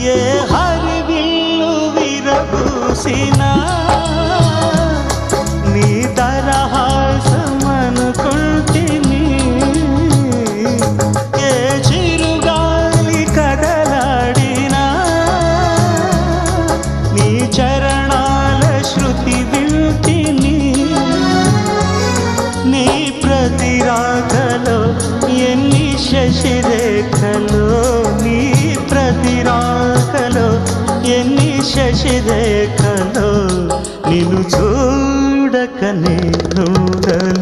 ఏ హరివిల్లు విరబూసినా నీ దరహాసమనుకుంటిని. ఏ చిరుగాలి కదలాడినా నీ చరణాల శృతి వింటిని. నీ ప్రతి రాకలో ఎన్ని శశిరేఖలో, నీ ప్రతి రాకలో ఎన్ని శశిరేఖలో, నిన్ను చూడకనే ఉండలేను.